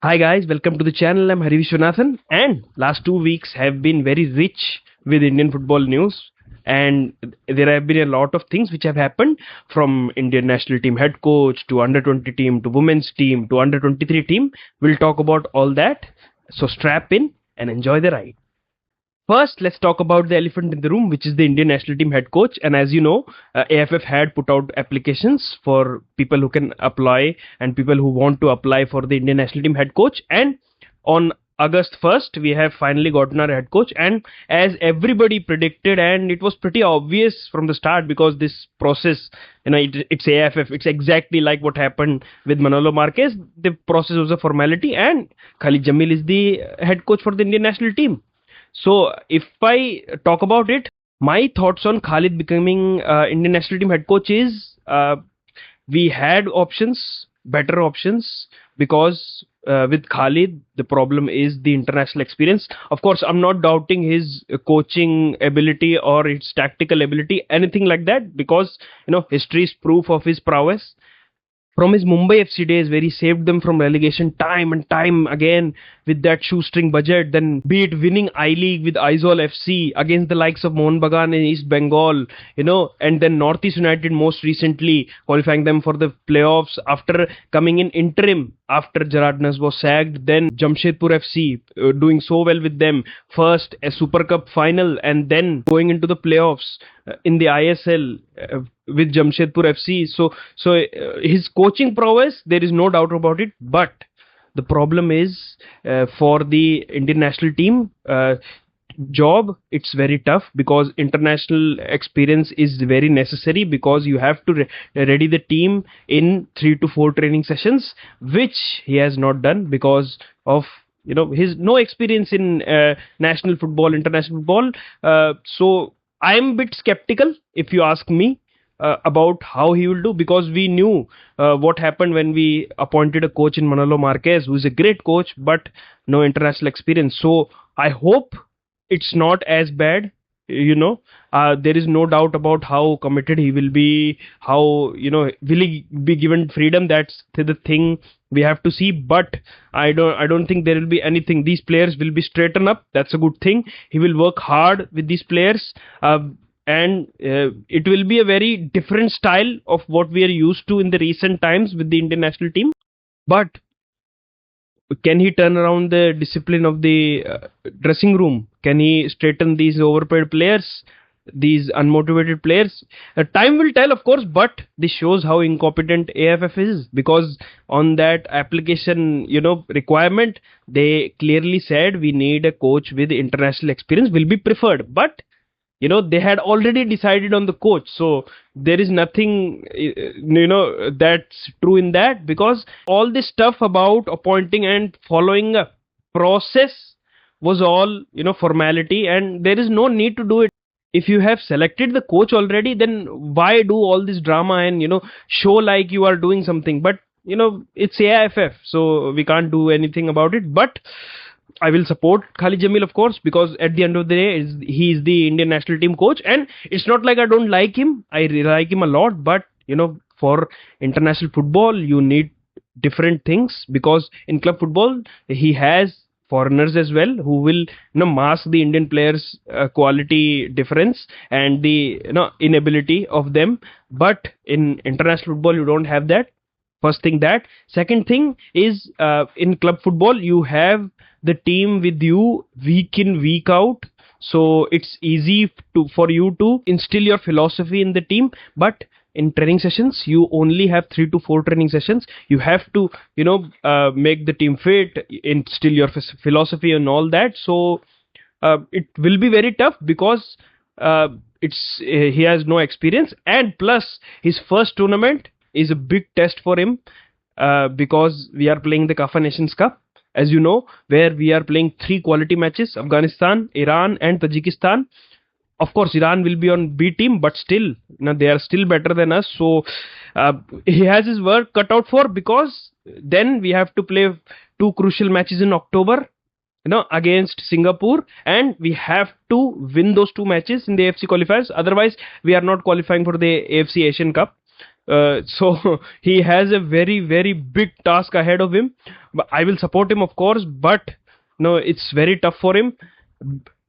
Hi guys, welcome to the channel. I'm Hari Vishwanathan, and last 2 weeks have been very rich with Indian football news. And there have been a lot of things which have happened, from Indian national team head coach to under 20 team to women's team to under 23 team. We'll talk about all that. So strap in and enjoy the ride. First, let's talk about the elephant in the room, which is the Indian national team head coach. And as you know, AFF had put out applications for people who can apply and people who want to apply for the Indian national team head coach. And on August 1st, we have finally gotten our head coach. And as everybody predicted, and it was pretty obvious from the start, because this process, it's AFF. It's exactly like what happened with Manolo Marquez. The process was a formality, and Khalid Jamil is the head coach for the Indian national team. So if I talk about it, my thoughts on Khalid becoming Indian national team head coach is, we had options, better options, because with Khalid the problem is the international experience. Of course, I'm not doubting his coaching ability or his tactical ability, anything like that, because history is proof of his prowess from his Mumbai FC days, where he saved them from relegation time and time again with that shoestring budget. Then, be it winning I League with Aizawl FC against the likes of Mohun Bagan in East Bengal, and then Northeast United most recently qualifying them for the playoffs after coming in interim after Gerard Naz was sacked. Then Jamshedpur FC doing so well with them, first a Super Cup final and then going into the playoffs in the ISL with Jamshedpur FC. So his coaching prowess, there is no doubt about it. But the problem is, for the Indian national team job, it's very tough, because international experience is very necessary, because you have to ready the team in 3 to 4 training sessions, which he has not done because of his no experience in national football, international football. So I'm a bit skeptical, if you ask me, about how he will do, because we knew what happened when we appointed a coach in Manolo Marquez, who is a great coach but no international experience. So I hope it's not as bad. There is no doubt about how committed he will be, how will he be given freedom. That's the thing we have to see. But I don't think there will be anything. These players will be straightened up. That's a good thing. He will work hard with these players. And it will be a very different style of what we are used to in the recent times with the Indian national team. But can he turn around the discipline of the dressing room? Can he straighten these overpaid players, these unmotivated players? Time will tell, of course, but this shows how incompetent AFF is, because on that application, requirement, they clearly said we need a coach with international experience will be preferred. But they had already decided on the coach, so there is nothing that's true in that, because all this stuff about appointing and following a process was all formality, and there is no need to do it. If you have selected the coach already, then why do all this drama and show like you are doing something? But it's AIFF, so we can't do anything about it. But I will support Khalid Jamil, of course, because at the end of the day, he is the Indian national team coach, and it's not like I don't like him. I really like him a lot, but for international football, you need different things, because in club football, he has foreigners as well who will mask the Indian players' quality difference and the inability of them. But in international football, you don't have that. First thing that. Second thing is, in club football, you have the team with you week in, week out. So it's easy for you to instill your philosophy in the team. But in training sessions, you only have 3 to 4 training sessions. You have to, make the team fit, instill your philosophy and all that. So it will be very tough, because he has no experience, and plus his first tournament is a big test for him, because we are playing the Kafa Nations Cup, as you know, where we are playing 3 quality matches: Afghanistan, Iran and Tajikistan. Of course, Iran will be on B team, but still, they are still better than us. So he has his work cut out for, because then we have to play 2 crucial matches in October, against Singapore, and we have to win those 2 matches in the AFC qualifiers. Otherwise, we are not qualifying for the AFC Asian Cup. So he has a very big task ahead of him. But I will support him, of course, but no, it's very tough for him.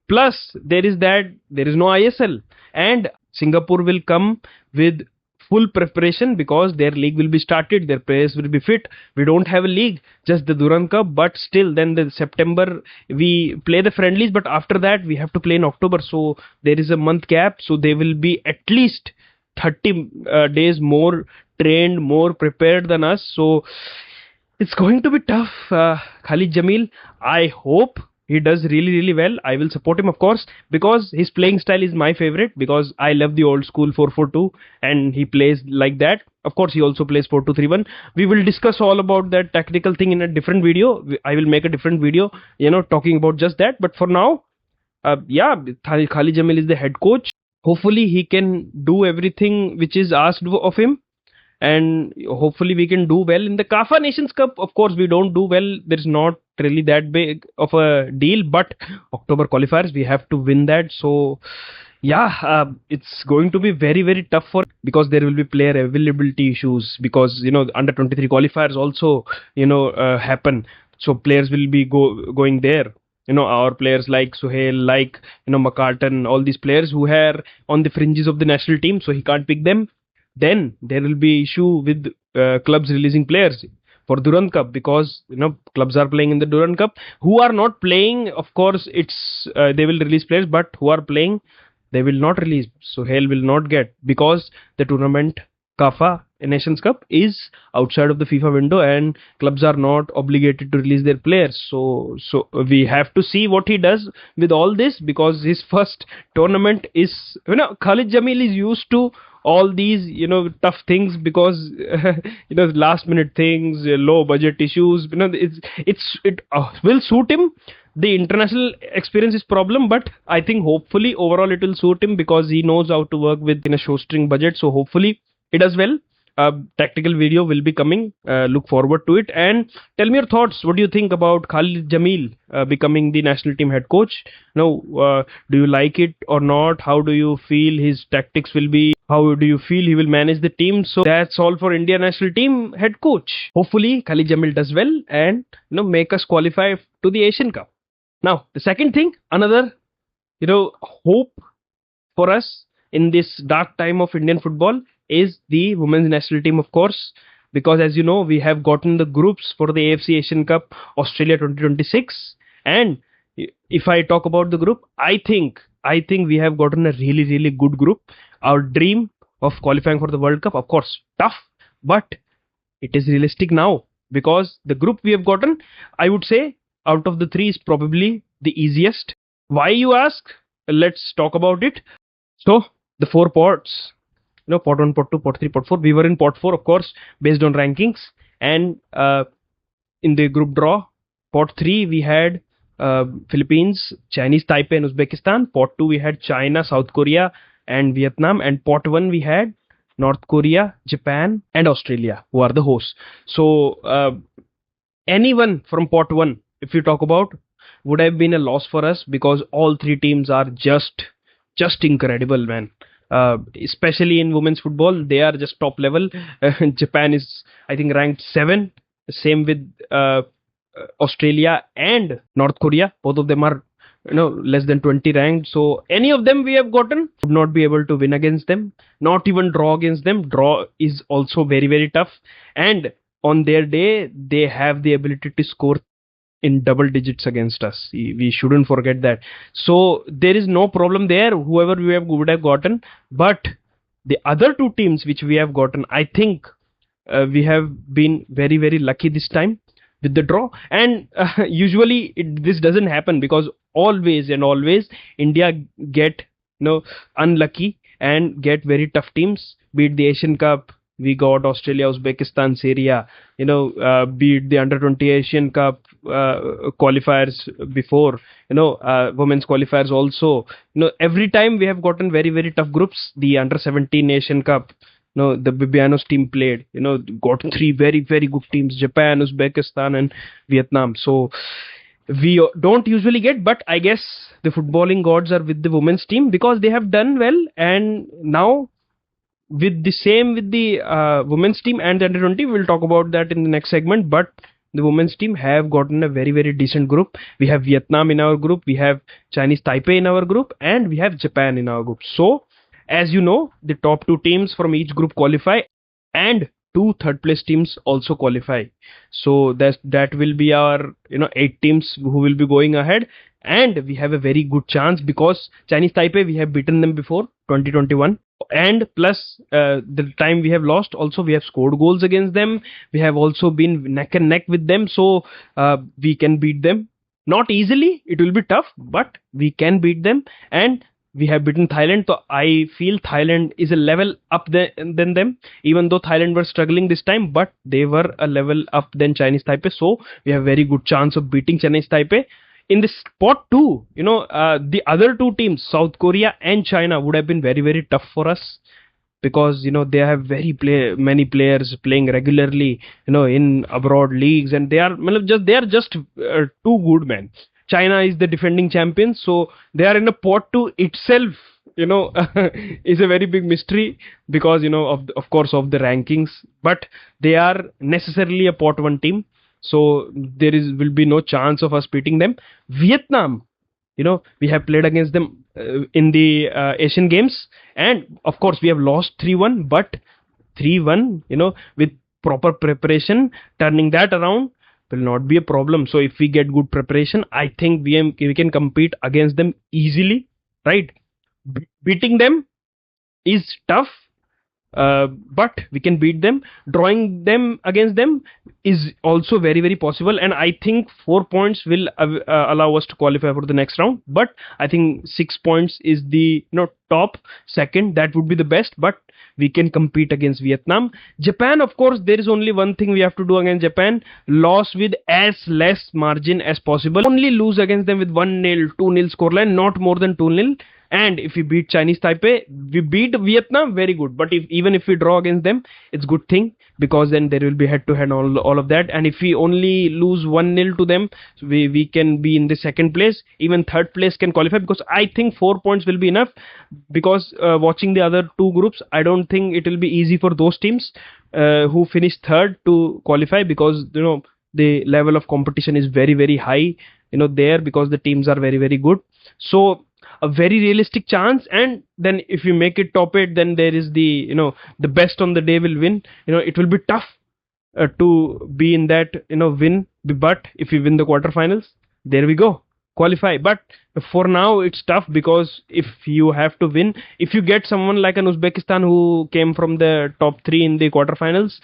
Plus, there is no ISL, and Singapore will come with full preparation because their league will be started, their players will be fit. We don't have a league, just the Duran Cup, but still, then the September we play the friendlies, but after that we have to play in October, so there is a month gap, so they will be at least 30 days more trained, more prepared than us. So it's going to be tough. Khalid Jamil, I hope he does really well. I will support him, of course, because his playing style is my favorite, because I love the old school 4-4-2 and he plays like that. Of course, he also plays 4-2-3-1. We will discuss all about that tactical thing in a different video. I will make a different video, talking about just that. But for now, yeah, Khalid Jamil is the head coach. Hopefully, he can do everything which is asked of him, and hopefully we can do well in the Kafa Nations Cup. Of course, we don't do well. There's not really that big of a deal, but October qualifiers, we have to win that. So yeah, it's going to be very tough for, because there will be player availability issues, because under 23 qualifiers also happen, so players will be going there. Our players like Suhail, like McCartan, all these players who are on the fringes of the national team, so he can't pick them. Then there will be issue with clubs releasing players for Durand Cup, because clubs are playing in the Durand Cup who are not playing. Of course, it's they will release players, but who are playing, they will not release. So Hale will not get, because the tournament Kafa Nations Cup is outside of the FIFA window and clubs are not obligated to release their players. So we have to see what he does with all this, because his first tournament is, Khalid Jamil is used to all these tough things, because last minute things, low budget issues, it will suit him. The international experience is problem, but I think hopefully overall it will suit him, because he knows how to work with in a shoestring budget. So hopefully he does well. Tactical video will be coming. Look forward to it, and tell me your thoughts. What do you think about Khalid Jamil becoming the national team head coach? Do you like it or not? How do you feel his tactics will be? How do you feel he will manage the team? So that's all for India national team head coach. Hopefully Khalid Jamil does well and make us qualify to the Asian Cup. Now the second thing, another hope for us in this dark time of Indian football is the women's national team, of course, because as you know, we have gotten the groups for the AFC Asian Cup Australia 2026, and if I talk about the group, I think we have gotten a really good group. Our dream of qualifying for the World Cup, of course, tough, but it is realistic now, because the group we have gotten, I would say, out of the three is probably the easiest. Why, you ask? Let's talk about it. So the four pots, pot 1, pot 2, pot 3, pot 4. We were in pot 4, of course, based on rankings. And in the group draw, pot 3, we had Philippines, Chinese Taipei and Uzbekistan. Pot 2, we had China, South Korea and Vietnam. And pot 1, we had North Korea, Japan and Australia, who are the hosts. So anyone from pot 1, if you talk about, would have been a loss for us, because all three teams are just incredible, man. Especially in women's football, they are just top level. Japan is, I think, ranked 7. Same with Australia and North Korea. Both of them are less than 20 ranked. So any of them we have gotten, would not be able to win against them, not even draw against them. Draw is also very tough, and on their day they have the ability to score in double digits against us. We shouldn't forget that. So there is no problem there, whoever would have gotten. But the other two teams which we have gotten, I think we have been very lucky this time with the draw. And usually this doesn't happen, because always India get unlucky and get very tough teams. Be it the Asian Cup, we got Australia, Uzbekistan, Syria, beat the under 20 Asian Cup qualifiers before, women's qualifiers also. Every time we have gotten very tough groups. The under 17 Asian Cup, the Bibianos team played, got three very good teams: Japan, Uzbekistan and Vietnam. So we don't usually get, but I guess the footballing gods are with the women's team, because they have done well, and now with the same with the women's team and the under 20, we'll talk about that in the next segment. But the women's team have gotten a very, very decent group. We have Vietnam in our group, we have Chinese Taipei in our group, and we have Japan in our group. So, as you know, the top two teams from each group qualify, and two third place teams also qualify. So that will be our 8 teams who will be going ahead, and we have a very good chance because Chinese Taipei, we have beaten them before 2021, and plus the time we have lost also, we have scored goals against them. We have also been neck and neck with them, so we can beat them. Not easily, it will be tough, but we can beat them. And we have beaten Thailand, so I feel Thailand is a level up than them, even though Thailand were struggling this time, but they were a level up than Chinese Taipei, so we have very good chance of beating Chinese Taipei. In the spot 2, the other two teams, South Korea and China, would have been very, very tough for us, because they have many players playing regularly in abroad leagues, and they are just too good, man. China is the defending champion, so they are in a pot 2 itself, is a very big mystery, because of course of the rankings, but they are necessarily a pot 1 team, so there will be no chance of us beating them. Vietnam, we have played against them in the Asian Games, and of course we have lost 3-1, but 3-1, with proper preparation, turning that around will not be a problem. So if we get good preparation, I think we can compete against them easily, right? Beating them is tough, but we can beat them. Drawing them against them is also very, very possible, and I think 4 points will allow us to qualify for the next round. But I think 6 points is the top second, that would be the best, but we can compete against Vietnam. Japan, of course, there is only one thing we have to do against Japan: loss with as less margin as possible. Only lose against them with 1-0, 2-0 scoreline, not more than 2-0. And if we beat Chinese Taipei, we beat Vietnam, very good. But even if we draw against them, it's good thing, because then there will be head-to-head all of that. And if we only lose 1-0 to them, we can be in the second place. Even third place can qualify, because I think 4 points will be enough. Because watching the other two groups, I don't think it will be easy for those teams who finish third to qualify, because the level of competition is very, very high there, because the teams are very, very good. So a very realistic chance, and then if you make it top 8, then there is the the best on the day will win. It will be tough to be in that win, but if we win the quarterfinals, there we go, qualify. But for now it's tough, because if you have to win, if you get someone like an Uzbekistan who came from the top 3 in the quarterfinals,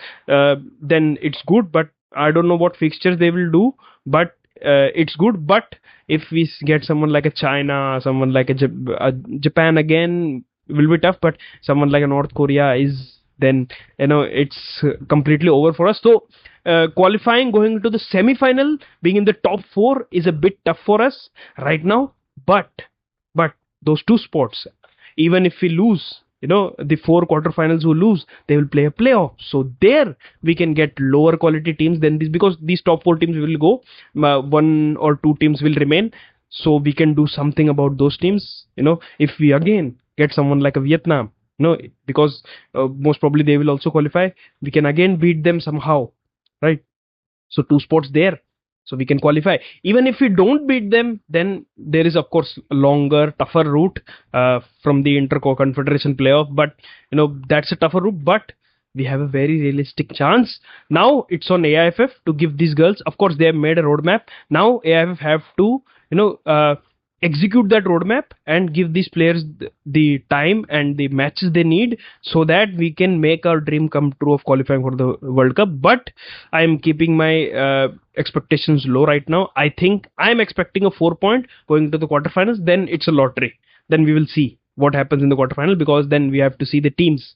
then it's good. But I don't know what fixtures they will do, but it's good. But if we get someone like a China, someone like a Japan, again will be tough. But someone like a North Korea is, then it's completely over for us. So qualifying, going into the semi-final, being in the top 4 is a bit tough for us right now. But those 2 spots, even if we lose, the 4 quarterfinals who lose, they will play a playoff. So there we can get lower quality teams than this, because these top 4 teams will go, 1 or 2 teams will remain. So we can do something about those teams, if we again get someone like a Vietnam, because most probably they will also qualify. We can again beat them somehow, right? So 2 spots there, so we can qualify. Even if we don't beat them, then there is of course a longer, tougher route from the Inter-Confederation playoff, but that's a tougher route, but we have a very realistic chance. Now it's on AIFF to give these girls, of course they have made a roadmap. Now AIFF have to execute that roadmap and give these players the time and the matches they need, so that we can make our dream come true of qualifying for the World Cup. But I am keeping my expectations low right now. I think I am expecting a 4 point going to the quarterfinals. Then it's a lottery. Then we will see what happens in the quarterfinal, because then we have to see the teams.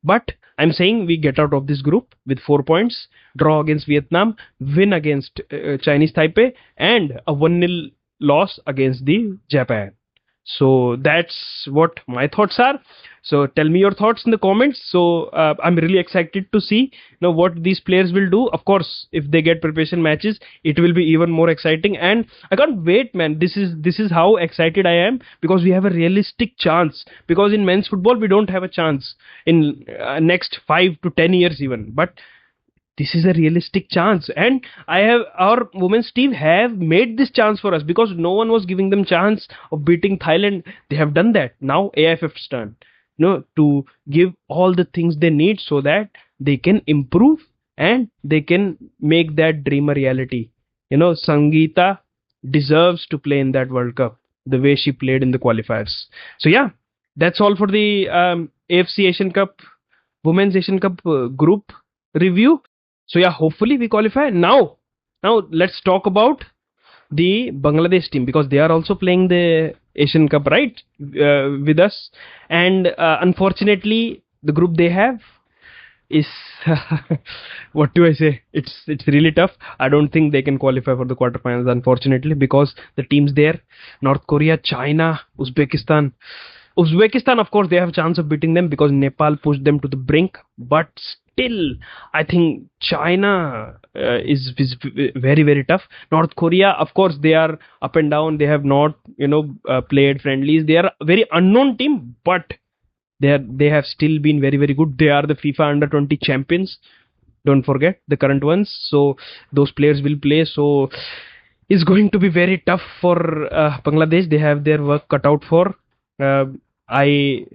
But I'm saying we get out of this group with 4 points, draw against Vietnam, win against Chinese Taipei, and a 1-0 loss against the Japan. So that's what my thoughts are. So tell me your thoughts in the comments. So I'm really excited to see what these players will do. Of course, if they get preparation matches, it will be even more exciting. And I can't wait, man. This is how excited I am, because we have a realistic chance. Because in men's football, we don't have a chance in next 5 to 10 years even. But this is a realistic chance, and I have our women's team have made this chance for us, because no one was giving them chance of beating Thailand. They have done that. Now AIFF's turn, to give all the things they need so that they can improve and they can make that dream a reality. Sangeeta deserves to play in that World Cup the way she played in the qualifiers. So yeah, that's all for the AFC Asian Cup, Women's Asian Cup group review. So yeah, hopefully we qualify. Now let's talk about the Bangladesh team, because they are also playing the Asian Cup, right, with us. And unfortunately, the group they have is what do I say? It's really tough. I don't think they can qualify for the quarterfinals, unfortunately, because the teams there: North Korea, China, Uzbekistan. Uzbekistan, of course, they have a chance of beating them because Nepal pushed them to the brink. But still, I think China is very, very tough. North Korea, of course, they are up and down. They have not, played friendlies. They are a very unknown team, but they have still been very, very good. They are the FIFA Under-20 champions. Don't forget the current ones. So those players will play. So it's going to be very tough for Bangladesh. They have their work cut out for. I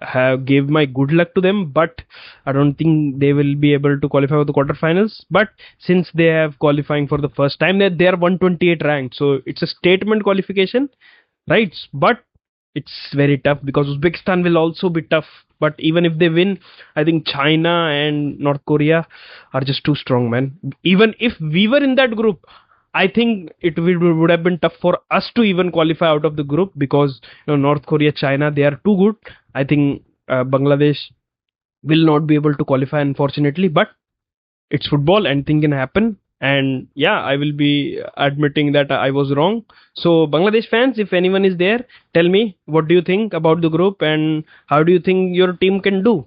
have gave my good luck to them, but I don't think they will be able to qualify for the quarterfinals. But since they have qualifying for the first time, they are 128 ranked, so it's a statement qualification, right? But it's very tough because Uzbekistan will also be tough. But even if they win, I think China and North Korea are just too strong, man. Even if we were in that group, I think it would have been tough for us to even qualify out of the group, because North Korea, China, they are too good. I think Bangladesh will not be able to qualify, unfortunately. But it's football, anything can happen. And yeah, I will be admitting that I was wrong. So Bangladesh fans, if anyone is there, tell me, what do you think about the group and how do you think your team can do?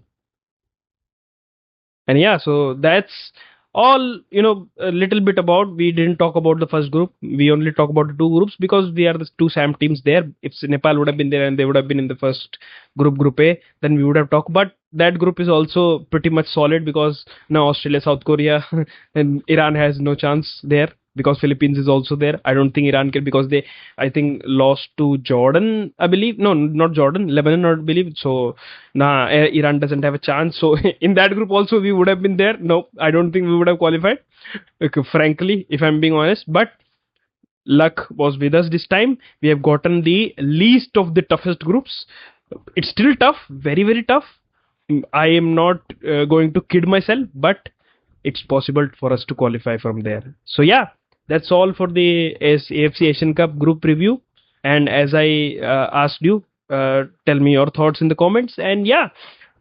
And yeah, so that's all, a little bit about. We didn't talk about the first group. We only talk about the two groups because we are the two SAM teams there. If Nepal would have been there and they would have been in the first group A, then we would have talked. But that group is also pretty much solid, because now Australia, South Korea, and Iran has no chance there, because Philippines is also there. I don't think Iran can, because they, I think, lost to Jordan, I believe. No, not Jordan, Lebanon, I believe. So, Iran doesn't have a chance. So, in that group also, we would have been there. No, I don't think we would have qualified, frankly, if I'm being honest. But luck was with us this time. We have gotten the least of the toughest groups. It's still tough, very, very tough. I am not going to kid myself, but it's possible for us to qualify from there. So yeah, that's all for the AFC Asian Cup group review. And as I asked you, tell me your thoughts in the comments. And yeah,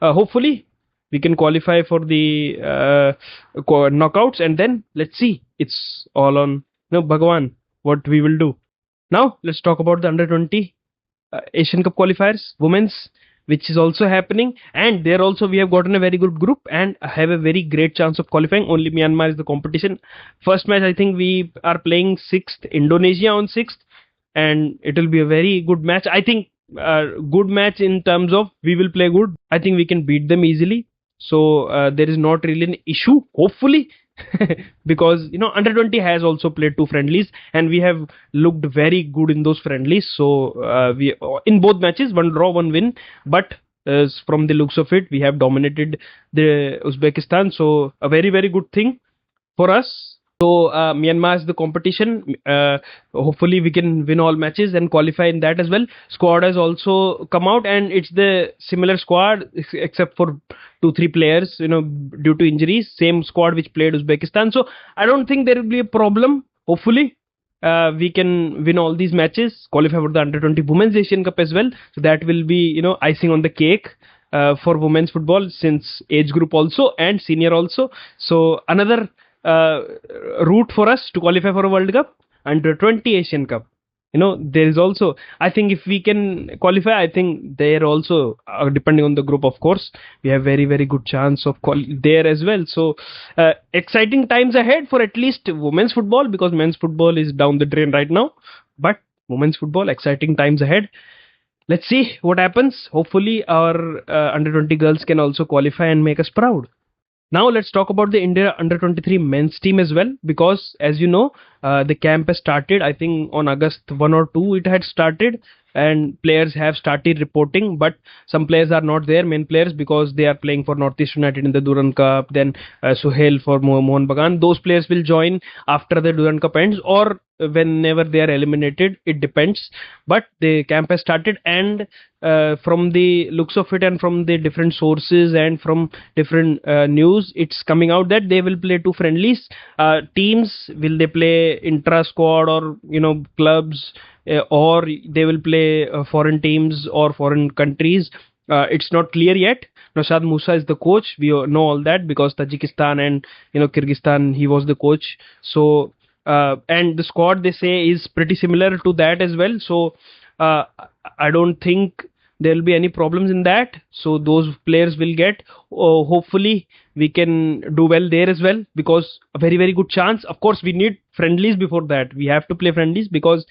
hopefully we can qualify for the knockouts. And then let's see. It's all on Bhagwan, what we will do. Now let's talk about the Under-20 Asian Cup qualifiers, women's, which is also happening. And there also we have gotten a very good group and have a very great chance of qualifying. Only Myanmar is the competition. First match, I think we are playing 6th, Indonesia on 6th, and it will be a very good match. I think good match in terms of we will play good. I think we can beat them easily. So there is not really an issue, hopefully. Because Under-20 has also played 2 friendlies and we have looked very good in those friendlies. So we in both matches, 1 draw, 1 win, but from the looks of it, we have dominated the Uzbekistan. So a very, very good thing for us. So Myanmar is the competition. Hopefully we can win all matches and qualify in that as well. Squad has also come out and it's the similar squad except for 2-3 players, due to injuries. Same squad which played Uzbekistan. So I don't think there will be a problem. Hopefully we can win all these matches, qualify for the Under-20 Women's Asian Cup as well. So that will be, icing on the cake for women's football, since age group also and senior also. So another route for us to qualify for a World Cup, Under-20 Asian Cup. There is also, I think if we can qualify, I think there also, depending on the group, of course, we have very, very good chance of there as well. So, exciting times ahead for at least women's football, because men's football is down the drain right now. But women's football, exciting times ahead. Let's see what happens. Hopefully, our under 20 girls can also qualify and make us proud. Now let's talk about the India under 23 men's team as well, because as you know, the camp has started. I think on August 1 or 2 it had started, and players have started reporting, but some players are not there, main players, because they are playing for Northeast United in the Duran Cup. Then Suhail for Mohan Bagan. Those players will join after the Duran Cup ends, or whenever they are eliminated. It depends. But the camp has started, and from the looks of it, and from the different sources, and from different news, it's coming out that they will play 2 friendlies. Teams, will they play intra squad, or clubs, or they will play foreign teams or foreign countries? It's not clear yet. Nashad Musa is the coach. We know all that, because Tajikistan and Kyrgyzstan, he was the coach. So and the squad, they say, is pretty similar to that as well. So I don't think there will be any problems in that. So those players will get. Hopefully, we can do well there as well, because a very, very good chance. Of course, we need friendlies before that. We have to play friendlies, because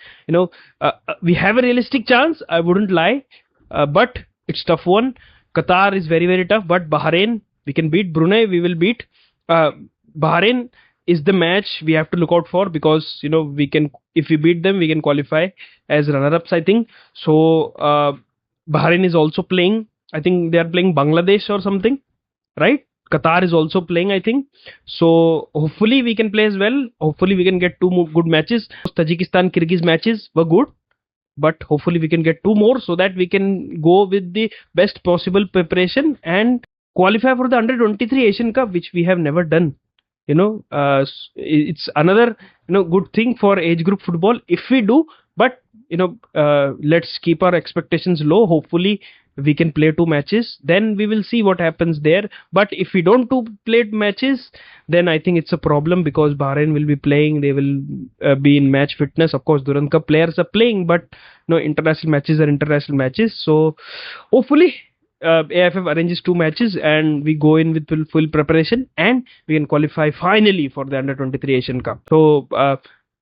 we have a realistic chance. I wouldn't lie, but it's tough one. Qatar is very, very tough, but Bahrain we can beat. Brunei we will beat. Bahrain is the match we have to look out for, because we can, if we beat them, we can qualify as runner-ups, I think. So Bahrain is also playing. I think they are playing Bangladesh or something, right? Qatar is also playing, I think. So hopefully we can play as well. Hopefully we can get 2 more good matches. Tajikistan Kyrgyz matches were good, but hopefully we can get 2 more, so that we can go with the best possible preparation and qualify for the under 23 Asian Cup, which we have never done. It's another good thing for age group football if we do. But let's keep our expectations low. Hopefully we can play 2 matches, then we will see what happens there. But if we don't play matches, then I think it's a problem, because Bahrain will be playing. They will be in match fitness. Of course, Duran Cup players are playing, but international matches are international matches. So hopefully AIFF arranges 2 matches, and we go in with full preparation, and we can qualify finally for the under 23 Asian Cup. So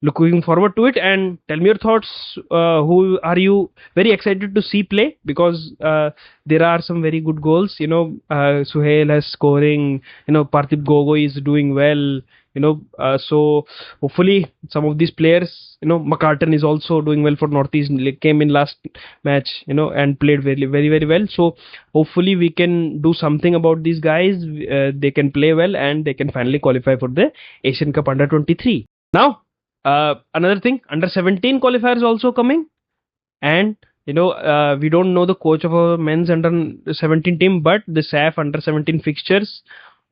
looking forward to it. And tell me your thoughts. Who are you very excited to see play? Because there are some very good goals. Suhail has scoring. Parthiv Gogoi is doing well. So hopefully some of these players, McCartan is also doing well for Northeast. Came in last match, and played very, very, very well. So hopefully we can do something about these guys. They can play well, and they can finally qualify for the Asian Cup under 23. Now, another thing, under 17 qualifiers also coming, and we don't know the coach of our men's under 17 team, but the SAFF under 17 fixtures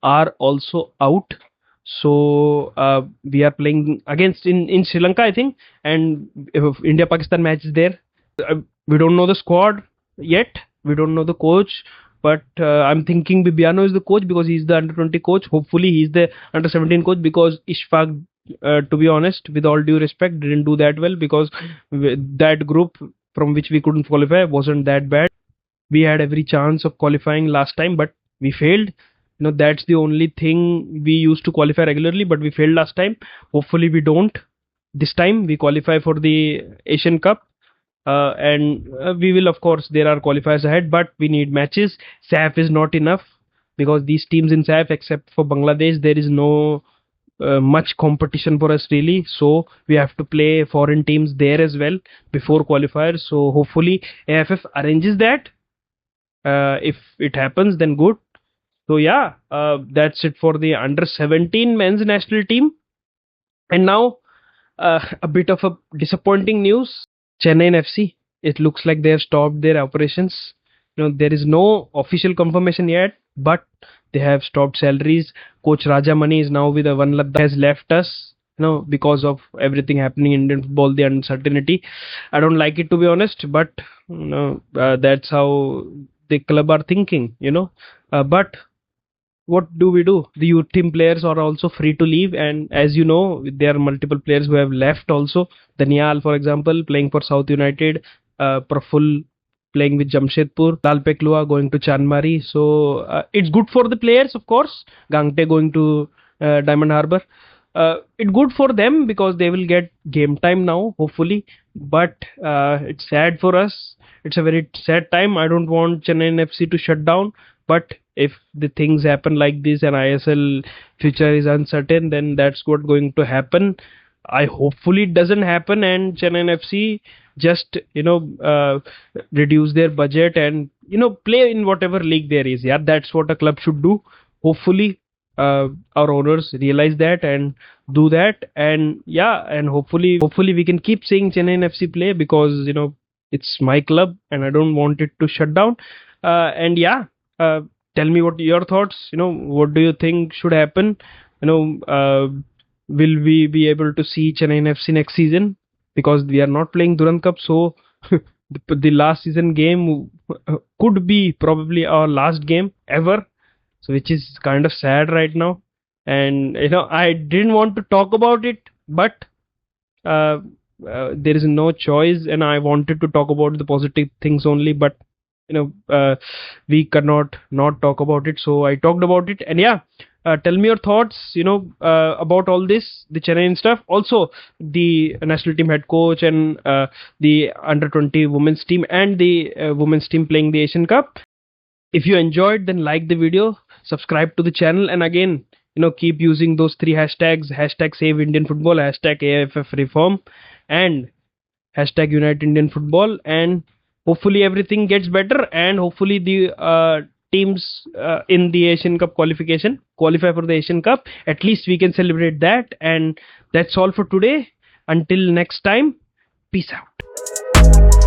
are also out. So we are playing against in Sri Lanka, I think, and India Pakistan match is there. We don't know the squad yet. We don't know the coach. But I'm thinking Bibiano is the coach, because he's the under 20 coach. Hopefully he's the under 17 coach, because Ishfaq, to be honest, with all due respect, didn't do that well, because that group from which we couldn't qualify wasn't that bad. We had every chance of qualifying last time, but we failed. That's the only thing. We used to qualify regularly, but we failed last time. Hopefully we don't this time. We qualify for the Asian Cup, and we will, of course, there are qualifiers ahead, but we need matches. SAF is not enough, because these teams in SAF, except for Bangladesh, there is no much competition for us really. So we have to play foreign teams there as well before qualifiers. So hopefully AIFF arranges that. If it happens, then good. So yeah, that's it for the under 17 men's national team. And now a bit of a disappointing news. Chennaiyin FC, it looks like they have stopped their operations. There is no official confirmation yet, but they have stopped salaries. Coach Rajamani is now with the One Ladakh, has left us, because of everything happening in Indian football, the uncertainty. I don't like it, to be honest, but that's how the club are thinking, but what do we do? The youth team players are also free to leave, and as you know, there are multiple players who have left also. Daniel, for example, playing for South United, Praful playing with Jamshedpur, Lalpeklua going to Chanmari. So it's good for the players, of course. Gangte going to Diamond Harbour. It's good for them because they will get game time now, hopefully. But it's sad for us. It's a very sad time. I don't want Chennaiyin FC to shut down. But if the things happen like this and ISL future is uncertain, then that's what going to happen. I hopefully it doesn't happen and Chennaiyin FC just reduce their budget and play in whatever league there is. Yeah, that's what a club should do. Hopefully our owners realize that and do that, and yeah, and hopefully we can keep seeing Chennaiyin FC play because it's my club and I don't want it to shut down. And yeah, tell me what your thoughts. What do you think should happen? Will we be able to see Chennaiyin FC next season? Because we are not playing Durand Cup, so the last season game could be probably our last game ever. So which is kind of sad right now. And I didn't want to talk about it, but there is no choice, and I wanted to talk about the positive things only, but we cannot not talk about it, so I talked about it. And yeah, tell me your thoughts about all this, the Chennai stuff, also the national team head coach and the under 20 women's team and the women's team playing the Asian Cup. If you enjoyed, then like the video, subscribe to the channel, and again, keep using those 3 hashtags: hashtag Save Indian Football, hashtag AIFF Reform, and hashtag Unite Indian Football. And hopefully everything gets better, and hopefully the teams in the Asian Cup qualification qualify for the Asian Cup. At least we can celebrate that. And that's all for today. Until next time, peace out.